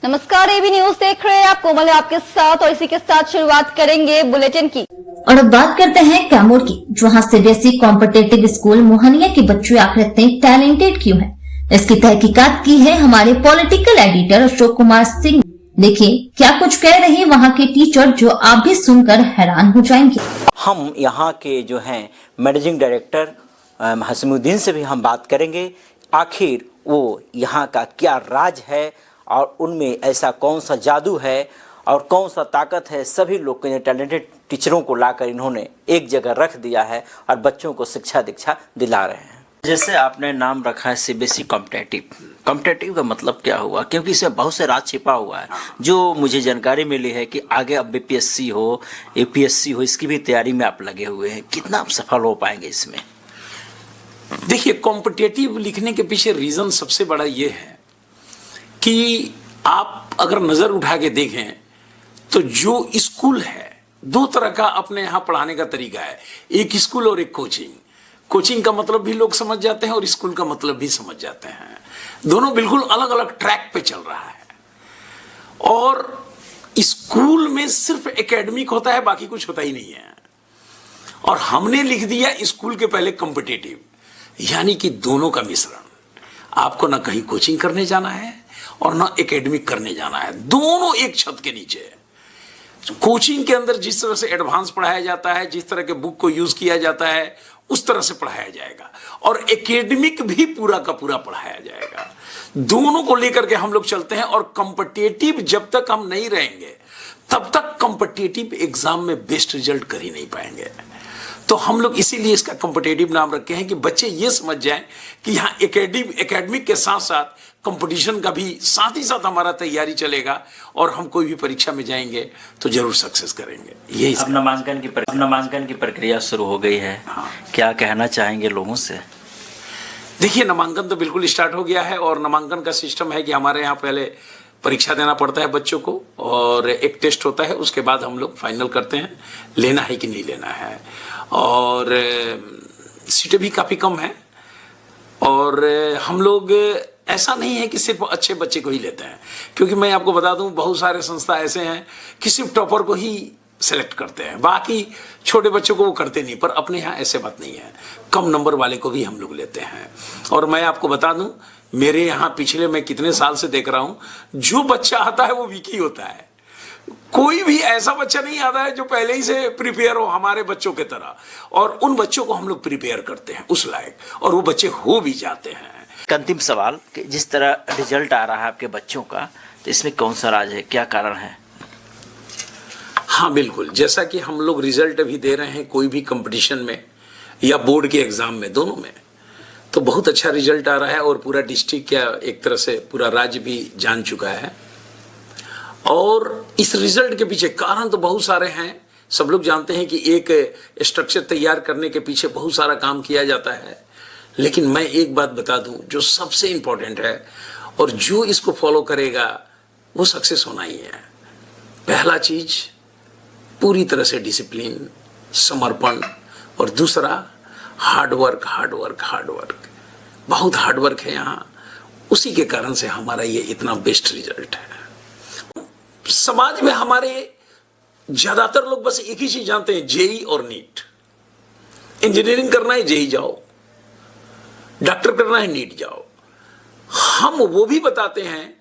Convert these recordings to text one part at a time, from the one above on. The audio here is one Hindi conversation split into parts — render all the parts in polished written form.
नमस्कार, एबी न्यूज देख रहे हैं आप। कोमल है आपके साथ और इसी के साथ शुरुआत करेंगे बुलेटिन की। और अब बात करते हैं कैमूर की, जहां सीबीएसई कॉम्पिटिटिव स्कूल मोहनिया के बच्चे आखिर इतने टैलेंटेड क्यों हैं? इसकी तहकीकात की है हमारे पॉलिटिकल एडिटर अशोक कुमार सिंह। देखिए क्या कुछ कह रहे हैं वहां के टीचर, जो आप भी सुनकर हैरान हो जाएंगे। हम यहाँ के जो हैं मैनेजिंग डायरेक्टर हसीमुद्दीन से भी हम बात करेंगे, आखिर वो यहाँ का क्या राज है और उनमें ऐसा कौन सा जादू है और कौन सा ताकत है। सभी लोग के टैलेंटेड टीचरों को लाकर इन्होंने एक जगह रख दिया है और बच्चों को शिक्षा दीक्षा दिला रहे हैं। जैसे आपने नाम रखा है सीबीएसई कॉम्पिटेटिव का मतलब क्या हुआ? क्योंकि इसमें बहुत से राज छिपा हुआ है। जो मुझे जानकारी मिली है कि आगे अब बीपीएससी हो, एपीएससी हो, इसकी भी तैयारी में आप लगे हुए हैं। कितना आप सफल हो पाएंगे इसमें? देखिए, कॉम्पिटेटिव लिखने के पीछे रीज़न सबसे बड़ा ये है कि आप अगर नज़र उठा के देखें तो जो स्कूल है, दो तरह का अपने यहाँ पढ़ाने का तरीका है। एक स्कूल और एक कोचिंग। कोचिंग का मतलब भी लोग समझ जाते हैं और स्कूल का मतलब भी समझ जाते हैं। दोनों बिल्कुल अलग अलग ट्रैक पे चल रहा है। और स्कूल में सिर्फ एकेडमिक होता है, बाकी कुछ होता ही नहीं है। और हमने लिख दिया स्कूल के पहले कॉम्पिटिटिव, यानी कि दोनों का मिश्रण। आपको ना कहीं कोचिंग करने जाना है और ना एकेडमिक करने जाना है, दोनों एक छत के नीचे है। कोचिंग के अंदर जिस तरह से एडवांस पढ़ाया जाता है, जिस तरह के बुक को यूज किया जाता है, उस तरह से पढ़ाया जाएगा और एकेडमिक भी पूरा का पूरा पढ़ाया जाएगा। दोनों को लेकर के हम लोग चलते हैं। और कॉम्पिटिटिव जब तक हम नहीं रहेंगे तब तक कॉम्पिटिटिव एग्जाम में बेस्ट रिजल्ट कर ही नहीं पाएंगे। तो हम लोग इसीलिए इसका कॉम्पिटिटिव नाम रखे हैं कि बच्चे ये समझ जाएं कि यहाँ एकेडमिक के साथ साथ कंपटीशन का भी साथ ही साथ हमारा तैयारी चलेगा और हम कोई भी परीक्षा में जाएंगे तो जरूर सक्सेस करेंगे। यही अब नामांकन की प्रक्रिया शुरू हो गई है। हाँ। क्या कहना चाहेंगे लोगों से? देखिए, नामांकन तो बिल्कुल स्टार्ट हो गया है और नामांकन का सिस्टम है कि हमारे यहाँ पहले परीक्षा देना पड़ता है बच्चों को और एक टेस्ट होता है, उसके बाद हम लोग फाइनल करते हैं लेना है कि नहीं लेना है। और सीटें भी काफ़ी कम हैं और हम लोग ऐसा नहीं है कि सिर्फ अच्छे बच्चे को ही लेते हैं, क्योंकि मैं आपको बता दूं बहुत सारे संस्था ऐसे हैं कि सिर्फ टॉपर को ही सेलेक्ट करते हैं, बाकी छोटे बच्चों को वो करते नहीं। पर अपने यहाँ ऐसे बात नहीं है, कम नंबर वाले को भी हम लोग लेते हैं। और मैं आपको बता दूं, मेरे यहाँ पिछले मैं कितने साल से देख रहा हूँ, जो बच्चा आता है वो वीक ही होता है। कोई भी ऐसा बच्चा नहीं आता है जो पहले ही से प्रिपेयर हो हमारे बच्चों के तरह। और उन बच्चों को हम लोग प्रिपेयर करते हैं उस लायक, और वो बच्चे हो भी जाते हैं। अंतिम सवाल कि जिस तरह रिजल्ट आ रहा है आपके बच्चों का, तो इसमें कौन सा राज है, क्या कारण है? हाँ बिल्कुल, जैसा कि हम लोग रिजल्ट अभी दे रहे हैं कोई भी कंपटीशन में या बोर्ड के एग्जाम में, दोनों में तो बहुत अच्छा रिजल्ट आ रहा है और पूरा डिस्ट्रिक्ट या एक तरह से पूरा राज्य भी जान चुका है। और इस रिजल्ट के पीछे कारण तो बहुत सारे हैं। सब लोग जानते हैं कि एक स्ट्रक्चर तैयार करने के पीछे बहुत सारा काम किया जाता है, लेकिन मैं एक बात बता दूं जो सबसे इंपॉर्टेंट है और जो इसको फॉलो करेगा वो सक्सेस होना ही है। पहला चीज पूरी तरह से डिसिप्लिन, समर्पण, और दूसरा हार्डवर्क। बहुत हार्डवर्क है यहाँ, उसी के कारण से हमारा ये इतना बेस्ट रिजल्ट है। समाज में हमारे ज्यादातर लोग बस एक ही चीज जानते हैं, जेई और नीट। इंजीनियरिंग करना है जेई जाओ, डॉक्टर करना है नीट जाओ। हम वो भी बताते हैं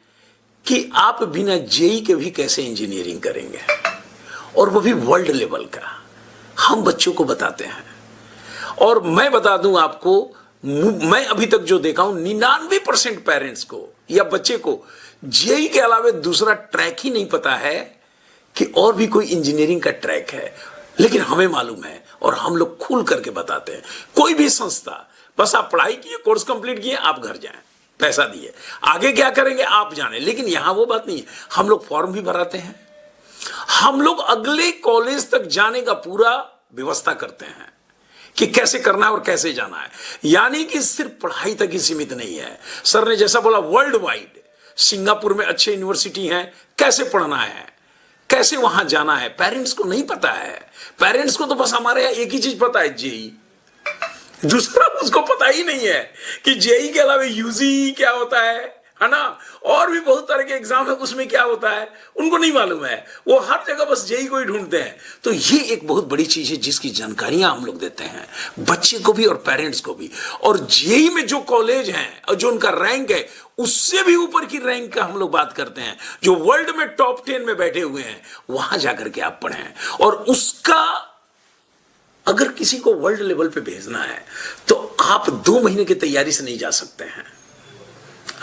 कि आप बिना जेई के भी कैसे इंजीनियरिंग करेंगे, और वो भी वर्ल्ड लेवल का हम बच्चों को बताते हैं। और मैं बता दूं आपको, मैं अभी तक जो देखा हूं 99% पेरेंट्स को या बच्चे को जेई के अलावा दूसरा ट्रैक ही नहीं पता है कि और भी कोई इंजीनियरिंग का ट्रैक है। लेकिन हमें मालूम है और हम लोग खुल करके बताते हैं। कोई भी संस्था, बस आप पढ़ाई किए, कोर्स कंप्लीट किए, आप घर जाएं, पैसा दिए, आगे क्या करेंगे आप जाने। लेकिन यहां वो बात नहीं है। हम लोग फॉर्म भी भराते हैं, हम लोग अगले कॉलेज तक जाने का पूरा व्यवस्था करते हैं कि कैसे करना है और कैसे जाना है। यानी कि सिर्फ पढ़ाई तक ही सीमित नहीं है। सर ने जैसा बोला, वर्ल्ड वाइड सिंगापुर में अच्छे यूनिवर्सिटी हैं, कैसे पढ़ना है, कैसे वहां जाना है, पेरेंट्स को नहीं पता है। पेरेंट्स को तो बस हमारे यहाँ एक ही चीज पता है, जेई। दूसरा उसको पता ही नहीं है कि जेई के अलावा यूजी क्या होता है, है ना, और भी बहुत तरह के एग्जाम है, उसमें क्या होता है उनको नहीं मालूम है, वो हर जगह बस जेई को ही ढूंढते हैं। तो ये एक बहुत बड़ी चीज है जिसकी जानकारियां हम लोग देते हैं बच्चे को भी और पेरेंट्स को भी। और जेई में जो कॉलेज हैं और जो उनका रैंक है उससे भी ऊपर की रैंक का हम लोग बात करते हैं, जो वर्ल्ड में टॉप 10 में बैठे हुए हैं, वहां जाकर के आप पढ़ें। और उसका अगर किसी को वर्ल्ड लेवल पे भेजना है तो आप 2 महीने की तैयारी से नहीं जा सकते हैं,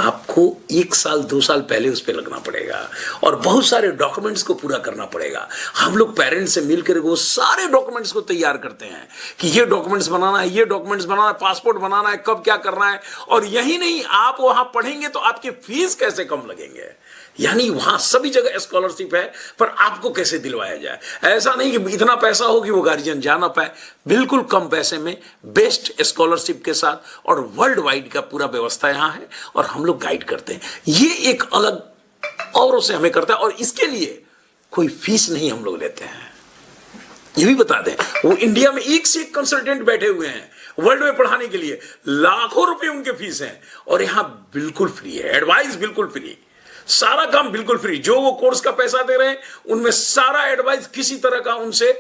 आपको 1 साल 2 साल पहले उस पर लगना पड़ेगा और बहुत सारे डॉक्यूमेंट्स को पूरा करना पड़ेगा। हम लोग पेरेंट्स से मिलकर वो सारे डॉक्यूमेंट्स को तैयार करते हैं कि ये डॉक्यूमेंट्स बनाना है, ये डॉक्यूमेंट्स बनाना है, पासपोर्ट बनाना है, कब क्या करना है। और यही नहीं, आप वहां पढ़ेंगे तो आपके फीस कैसे कम लगेंगे, यानी वहां सभी जगह स्कॉलरशिप है, पर आपको कैसे दिलवाया जाए। ऐसा नहीं कि इतना पैसा हो कि वो गार्जियन जा ना पाए, बिल्कुल कम पैसे में बेस्ट स्कॉलरशिप के साथ और वर्ल्ड वाइड का पूरा व्यवस्था यहां है और हम लोग गाइड करते हैं। ये एक अलग औरों से हमें करता है और इसके लिए कोई फीस नहीं हम लोग लेते हैं। ये भी बता दें, वो इंडिया में एक से एक कंसल्टेंट बैठे हुए हैं वर्ल्ड में पढ़ाने के लिए, लाखों रुपए उनके फीस हैं और यहां बिल्कुल फ्री है, एडवाइस बिल्कुल फ्री, सारा काम बिल्कुल फ्री। जो वो कोर्स का पैसा दे रहे हैं उनमें सारा एडवाइस, किसी तरह का उनसे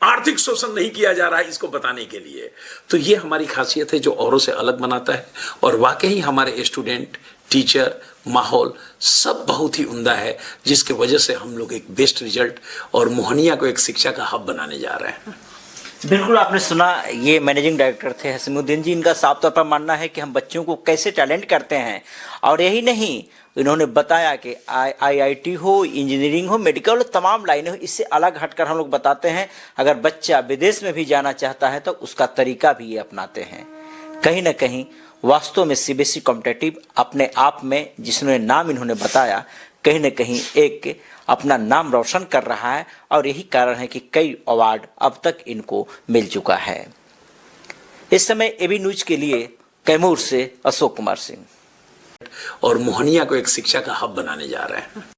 आर्थिक शोषण नहीं किया जा रहा है, इसको बताने के लिए। तो ये हमारी खासियत है जो औरों से अलग बनाता है और वाकई हमारे स्टूडेंट, टीचर, माहौल सब बहुत ही उम्दा है, जिसकी वजह से हम लोग एक बेस्ट रिजल्ट और मोहनिया को एक शिक्षा का हब बनाने जा रहे हैं। बिल्कुल, आपने सुना, ये मैनेजिंग डायरेक्टर थे हसीमुद्दीन जी। इनका साफ तौर पर मानना है कि हम बच्चों को कैसे टैलेंट करते हैं। और यही नहीं, इन्होंने बताया कि आईआईटी हो, इंजीनियरिंग हो, मेडिकल हो, तमाम लाइनें हो, इससे अलग हटकर हम लोग बताते हैं अगर बच्चा विदेश में भी जाना चाहता है तो उसका तरीका भी ये अपनाते हैं। कहीं ना कहीं वास्तव में सीबीएसई कॉम्पिटिटिव अपने आप में, जिसने नाम इन्होंने बताया, कहीं ना कहीं एक अपना नाम रोशन कर रहा है और यही कारण है कि कई अवार्ड अब तक इनको मिल चुका है। इस समय एबी न्यूज के लिए कैमूर से अशोक कुमार सिंह। और मोहनिया को एक शिक्षा का हब बनाने जा रहे हैं।